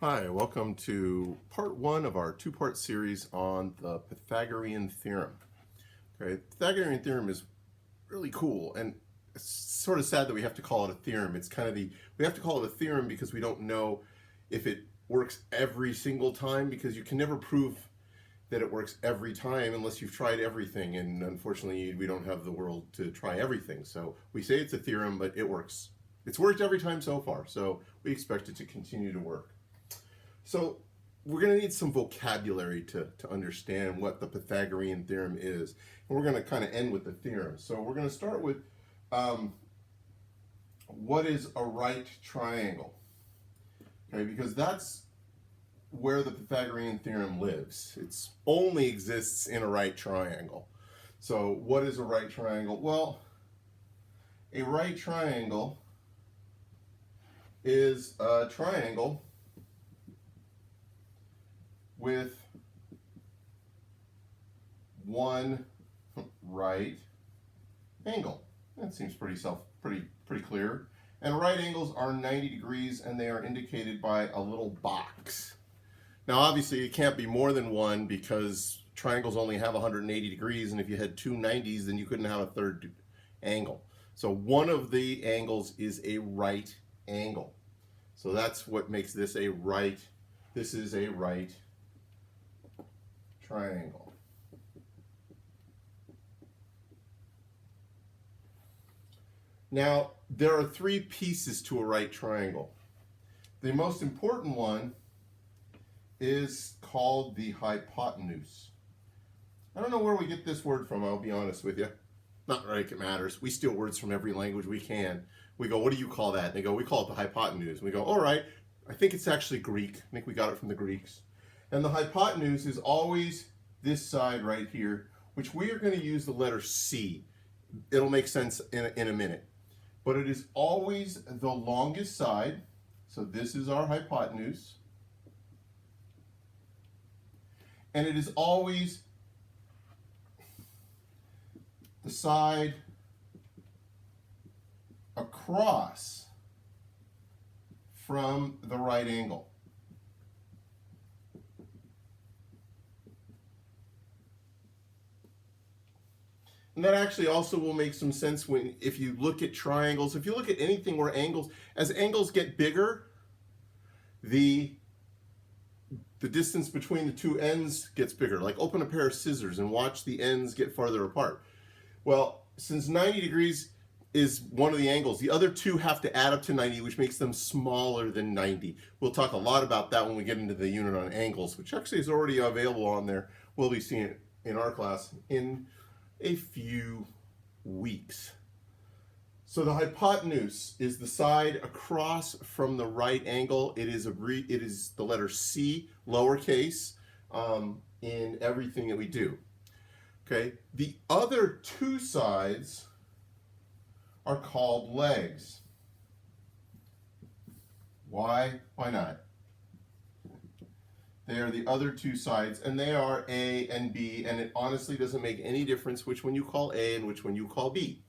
Hi, welcome to part one of our two-part series on the Pythagorean Theorem. Okay, the Pythagorean Theorem is really cool, and it's sort of sad that we have to call it a theorem. It's kind of we have to call it a theorem because we don't know if it works every single time, because you can never prove that it works every time unless you've tried everything, and unfortunately we don't have the world to try everything. So we say it's a theorem, but it works. It's worked every time so far, so we expect it to continue to work. So we're going to need some vocabulary to understand what the Pythagorean theorem is. And we're going to kind of end with the theorem. So we're going to start with what is a right triangle? Okay, because that's where the Pythagorean theorem lives. It only exists in a right triangle. So what is a right triangle? Well, a right triangle is a triangle with one right angle. That seems pretty clear. And right angles are 90 degrees, and they are indicated by a little box. Now obviously it can't be more than one, because triangles only have 180 degrees, and if you had two 90s then you couldn't have a third angle. So one of the angles is a right angle. So that's what makes this a right. This is a right triangle. Now, there are three pieces to a right triangle. The most important one is called the hypotenuse. I don't know where we get this word from, I'll be honest with you. Not like it matters. We steal words from every language we can. We go, what do you call that? And they go, we call it the hypotenuse. And we go, all right, I think it's actually Greek. I think we got it from the Greeks. And the hypotenuse is always this side right here, which we are going to use the letter C. It'll make sense in a minute. But it is always the longest side. So this is our hypotenuse. And it is always the side across from the right angle. And that actually also will make some sense if you look at triangles. If you look at anything where as angles get bigger, the distance between the two ends gets bigger. Like open a pair of scissors and watch the ends get farther apart. Well, since 90 degrees is one of the angles, the other two have to add up to 90, which makes them smaller than 90. We'll talk a lot about that when we get into the unit on angles, which actually is already available on there. We'll be seeing it in our class in a few weeks. So the hypotenuse is the side across from the right angle. It is the letter C, lowercase, in everything that we do. Okay, the other two sides are called legs. Why? Why not? They are the other two sides, and they are A and B, and it honestly doesn't make any difference which one you call A and which one you call B.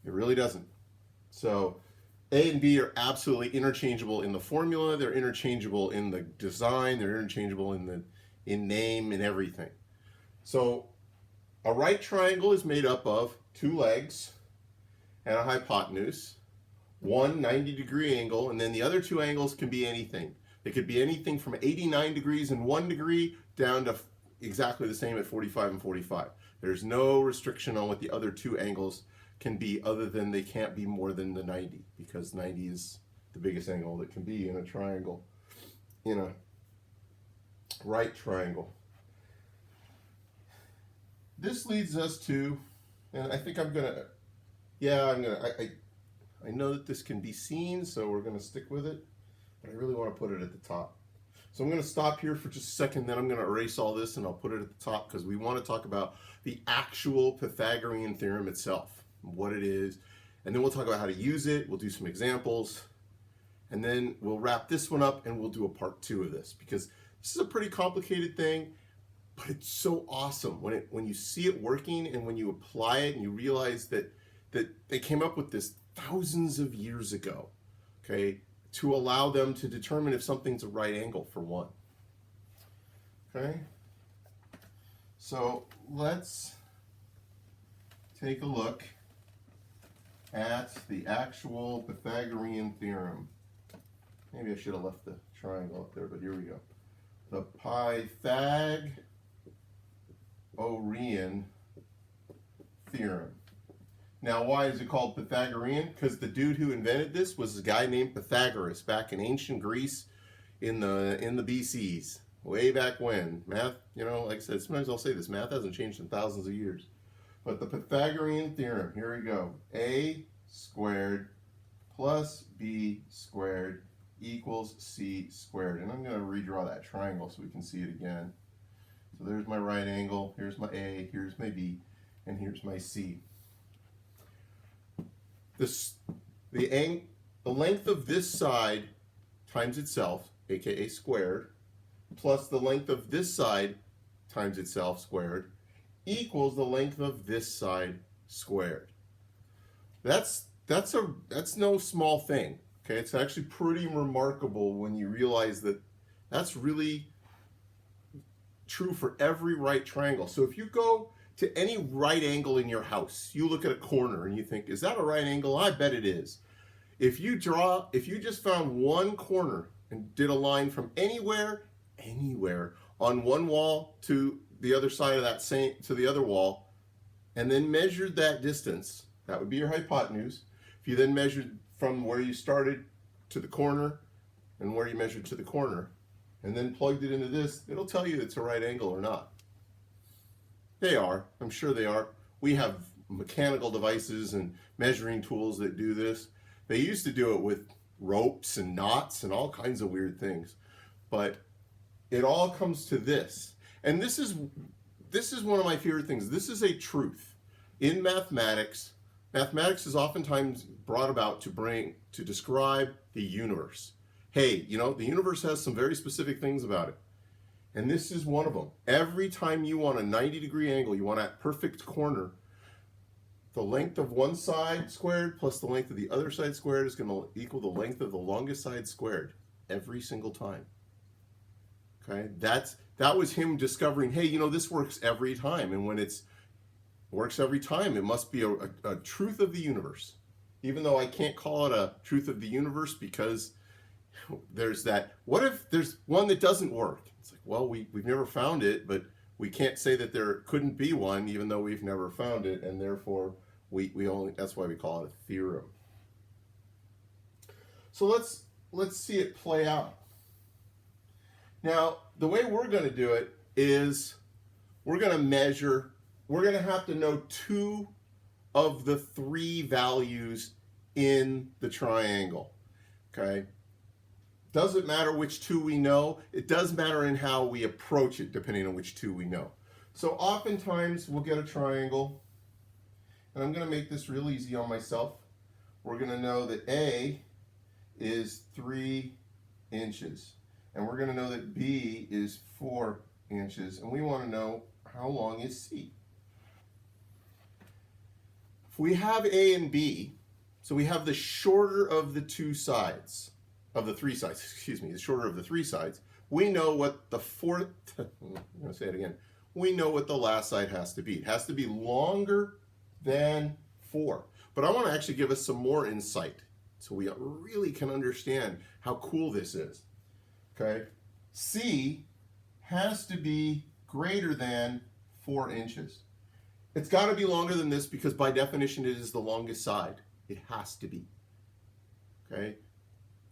It really doesn't. So A and B are absolutely interchangeable in the formula, they're interchangeable in the design, they're interchangeable in name and everything. So a right triangle is made up of two legs and a hypotenuse, one 90-degree angle, and then the other two angles can be anything. They could be anything from 89 degrees and 1 degree down to exactly the same at 45 and 45. There's no restriction on what the other two angles can be, other than they can't be more than the 90, because 90 is the biggest angle that can be in a triangle, in a right triangle. This leads us to, and I think I know that this can be seen, so we're going to stick with it. But I really want to put it at the top. So I'm going to stop here for just a second, then I'm going to erase all this and I'll put it at the top, because we want to talk about the actual Pythagorean theorem itself, what it is, and then we'll talk about how to use it, we'll do some examples, and then we'll wrap this one up and we'll do a part 2 of this, because this is a pretty complicated thing, but it's so awesome when you see it working and when you apply it and you realize that they came up with this thousands of years ago. Okay, to allow them to determine if something's a right angle for one. Okay? So let's take a look at the actual Pythagorean theorem. Maybe I should have left the triangle up there, but here we go. The Pythagorean Theorem. Now, why is it called Pythagorean? Because the dude who invented this was a guy named Pythagoras back in ancient Greece in the BCs, way back when. Math, you know, like I said, sometimes I'll say this, math hasn't changed in thousands of years. But the Pythagorean theorem, here we go. A squared plus b squared equals c squared. And I'm going to redraw that triangle so we can see it again. So there's my right angle, here's my A, here's my B, and here's my C. The length of this side times itself, aka squared, plus the length of this side times itself squared, equals the length of this side squared. That's no small thing. Okay, it's actually pretty remarkable when you realize that that's really true for every right triangle. So if you go to any right angle in your house, you look at a corner and you think, is that a right angle? I bet it is. If you just found one corner and did a line from anywhere on one wall to the other side of to the other wall, and then measured that distance, that would be your hypotenuse. If you then measured from where you started to the corner and where you measured to the corner, and then plugged it into this, it'll tell you it's a right angle or not. They are. I'm sure they are. We have mechanical devices and measuring tools that do this. They used to do it with ropes and knots and all kinds of weird things. But it all comes to this. And this is one of my favorite things. This is a truth. In mathematics, mathematics is oftentimes brought about to describe the universe. Hey, you know, the universe has some very specific things about it. And this is one of them. Every time you want a 90-degree angle, you want that perfect corner, the length of one side squared plus the length of the other side squared is going to equal the length of the longest side squared every single time. Okay? That was him discovering, hey, you know, this works every time. And when it works every time, it must be a truth of the universe. Even though I can't call it a truth of the universe because there's that, what if there's one that doesn't work? It's like, well, we've never found it, but we can't say that there couldn't be one even though we've never found it, and therefore that's why we call it a theorem. So let's see it play out. Now, the way we're going to do it is we're going to have to know two of the three values in the triangle. Okay? Doesn't matter which two we know. It does matter in how we approach it, depending on which two we know. So oftentimes we'll get a triangle, and I'm going to make this real easy on myself. We're going to know that A is 3 inches, and we're going to know that B is 4 inches, and we want to know how long is C. If we have A and B, so we have the shorter of the two sides, of the three sides, excuse me, the shorter of the three sides, we know what the fourth, I'm going to say it again, we know what the last side has to be. It has to be longer than 4. But I want to actually give us some more insight so we really can understand how cool this is. Okay? C has to be greater than 4 inches. It's got to be longer than this because by definition it is the longest side. It has to be. Okay?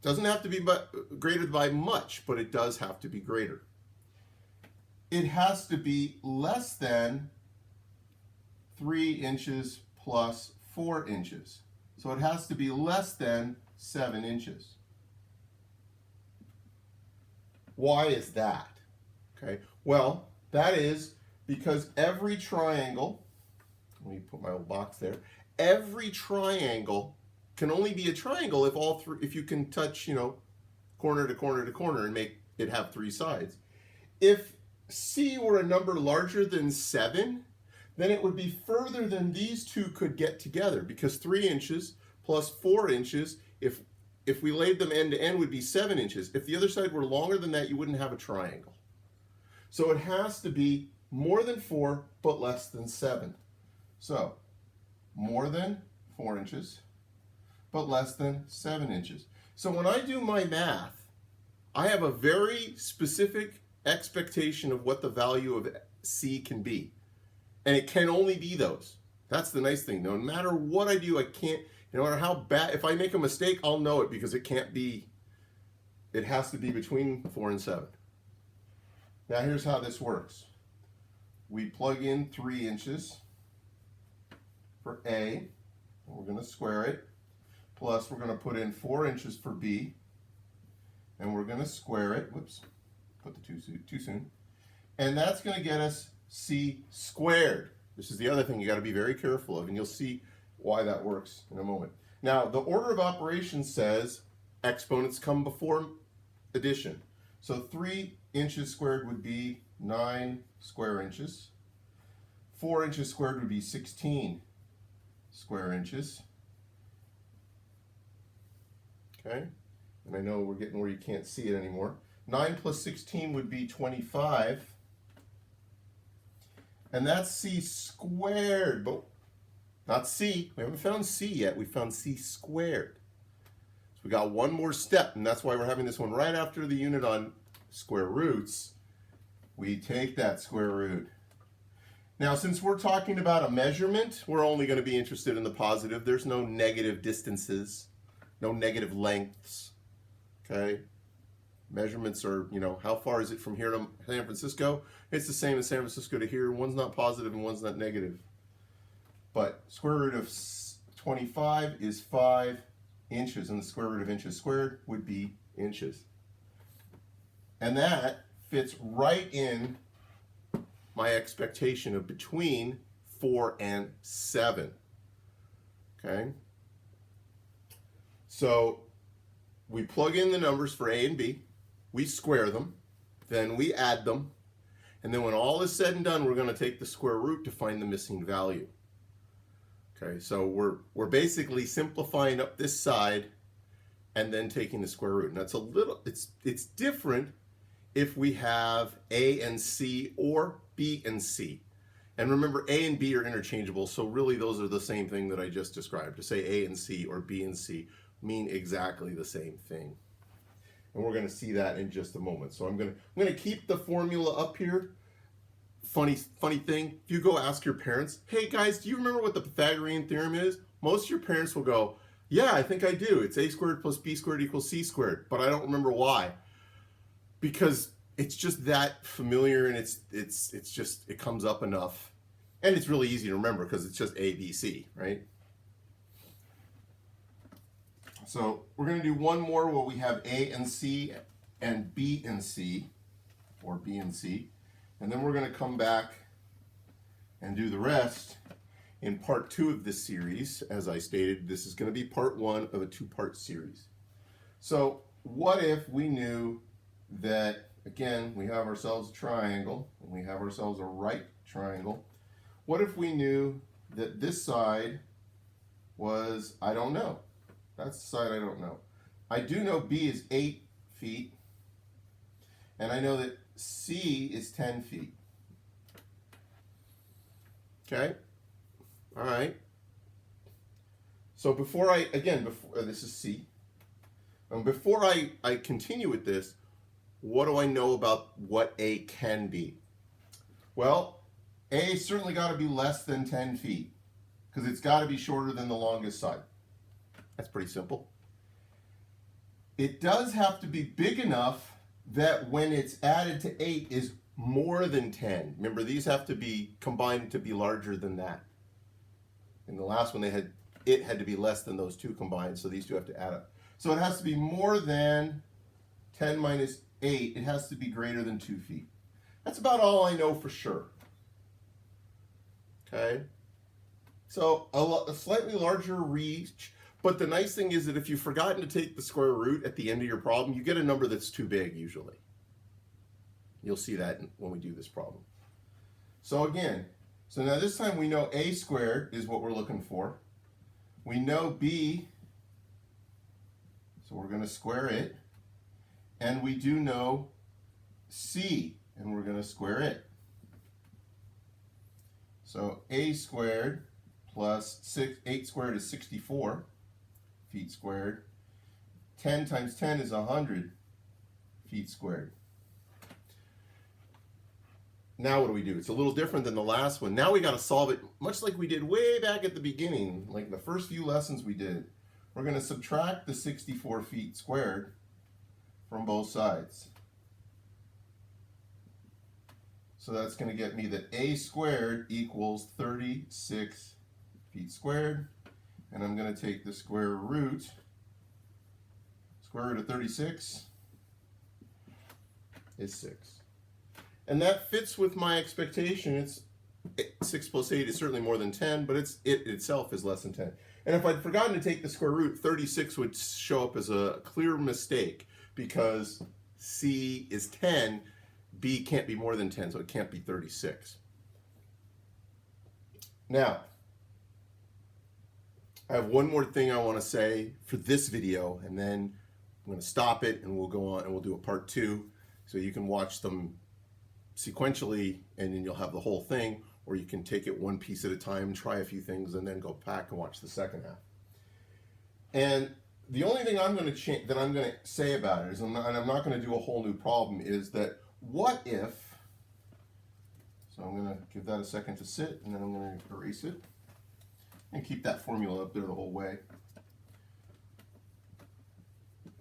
Doesn't have to be greater by much, but it does have to be greater. It has to be less than 3 inches plus 4 inches. So it has to be less than 7 inches. Why is that? Okay, well, that is because every triangle, let me put my little box there, every triangle can only be a triangle if you can touch, corner to corner to corner and make it have 3 sides. If C were a number larger than 7, then it would be further than these two could get together, because 3 inches plus 4 inches, if if we laid them end to end, would be 7 inches. If the other side were longer than that, you wouldn't have a triangle. So it has to be more than 4, but less than 7. So more than 4 inches, but less than 7 inches. So when I do my math, I have a very specific expectation of what the value of C can be. And it can only be those. That's the nice thing. No matter what I do, I can't, no matter how bad, if I make a mistake, I'll know it because it can't be, it has to be between 4 and 7. Now here's how this works. We plug in 3 inches for A, and we're going to square it, plus we're going to put in 4 inches for B, and we're going to square it. Whoops, put the too soon. And that's going to get us C squared. This is the other thing you got to be very careful of, and you'll see why that works in a moment. Now, the order of operations says exponents come before addition. So 3 inches squared would be 9 square inches. 4 inches squared would be 16 square inches. Okay, and I know we're getting where you can't see it anymore. 9 plus 16 would be 25. And that's C squared, but not C. We haven't found C yet. We found C squared. So we got one more step, and that's why we're having this one right after the unit on square roots. We take that square root. Now, since we're talking about a measurement, we're only going to be interested in the positive. There's no negative distances, no negative lengths. Okay? Measurements are, you know, how far is it from here to San Francisco? It's the same as San Francisco to here. One's not positive and one's not negative. But square root of 25 is 5 inches, and the square root of inches squared would be inches. And that fits right in my expectation of between 4 and 7. Okay? So we plug in the numbers for A and B, we square them, then we add them, and then when all is said and done, we're going to take the square root to find the missing value. Okay, so we're basically simplifying up this side and then taking the square root. And that's a little, it's different if we have A and C or B and C. And remember, A and B are interchangeable, so really those are the same thing that I just described. To say A and C or B and C mean exactly the same thing. And we're going to see that in just a moment. So I'm going to keep the formula up here. Funny thing, if you go ask your parents, hey guys, do you remember what the Pythagorean Theorem is? Most of your parents will go, yeah, I think I do. It's A squared plus B squared equals C squared, but I don't remember why. Because it's just that familiar, and it's just, it comes up enough. And it's really easy to remember because it's just A, B, C, right? So we're going to do one more where we have A and C and B and C, or B and C. And then we're going to come back and do the rest in part 2 of this series. As I stated, this is going to be part 1 of a 2-part series. So what if we knew that, again, we have ourselves a triangle, and we have ourselves a right triangle. What if we knew that this side was, I don't know. That's the side I don't know. I do know B is 8 feet, and I know that C is 10 feet. Okay? All right. So before this is C. And before I continue with this, what do I know about what A can be? Well, A certainly got to be less than 10 feet, because it's got to be shorter than the longest side. That's pretty simple. It does have to be big enough that when it's added to 8 is more than 10. Remember, these have to be combined to be larger than that. In the last one, it had to be less than those two combined, so these two have to add up. So it has to be more than 10 minus 8. It has to be greater than 2 feet. That's about all I know for sure. Okay? So a slightly larger reach. But the nice thing is that if you've forgotten to take the square root at the end of your problem, you get a number that's too big usually. You'll see that when we do this problem. So again, so now this time we know A squared is what we're looking for. We know B, so So we're going to square it. And we do know c, and we're going to square it. So a squared plus 8 squared is 64 feet squared. 10 times 10 is 100 feet squared. Now what do we do? It's a little different than the last one. Now we got to solve it much like we did way back at the beginning, like the first few lessons we did. We're going to subtract the 64 feet squared from both sides. So that's going to get me that a squared equals 36 feet squared. And I'm going to take the square root of 36 is 6. And that fits with my expectation. It's 6 plus 8 is certainly more than 10, but it itself is less than 10. And if I'd forgotten to take the square root, 36 would show up as a clear mistake because C is 10, B can't be more than 10, so it can't be 36. Now, I have one more thing I want to say for this video, and then I'm going to stop it and we'll go on and we'll do a part 2 so you can watch them sequentially and then you'll have the whole thing, or you can take it one piece at a time, try a few things, and then go back and watch the second half. And the only thing I'm going to say about it is, I'm not going to do a whole new problem, is that what if, so I'm going to give that a second to sit, and then I'm going to erase it and keep that formula up there the whole way.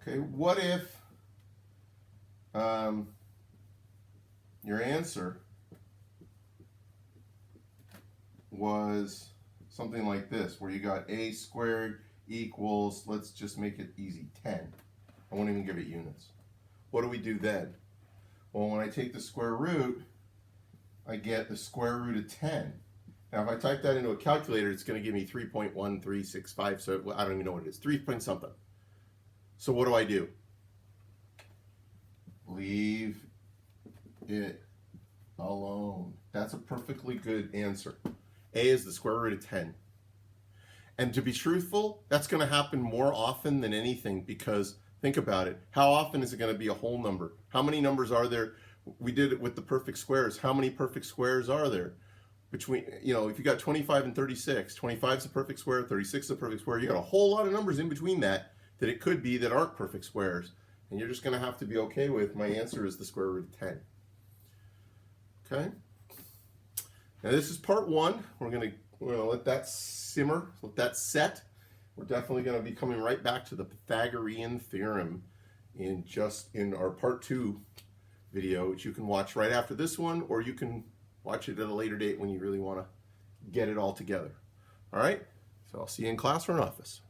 Okay, what if your answer was something like this, where you got a squared equals, let's just make it easy, 10. I won't even give it units. What do we do then? Well, when I take the square root, I get the square root of 10. Now, if I type that into a calculator, it's going to give me 3.1365, so I don't even know what it is, 3 point something. So what do I do? Leave it alone. That's a perfectly good answer. A is the square root of 10. And to be truthful, that's going to happen more often than anything, because think about it. How often is it going to be a whole number? How many numbers are there? We did it with the perfect squares. How many perfect squares are there? Between, if you got 25 and 36, 25 is a perfect square, 36 is a perfect square. You got a whole lot of numbers in between that it could be that aren't perfect squares. And you're just going to have to be okay with my answer is the square root of 10. Okay? Now this is part 1. We're going to let that simmer, let that set. We're definitely going to be coming right back to the Pythagorean Theorem in our part 2 video, which you can watch right after this one, or you can watch it at a later date when you really want to get it all together. All right? So I'll see you in class or in office.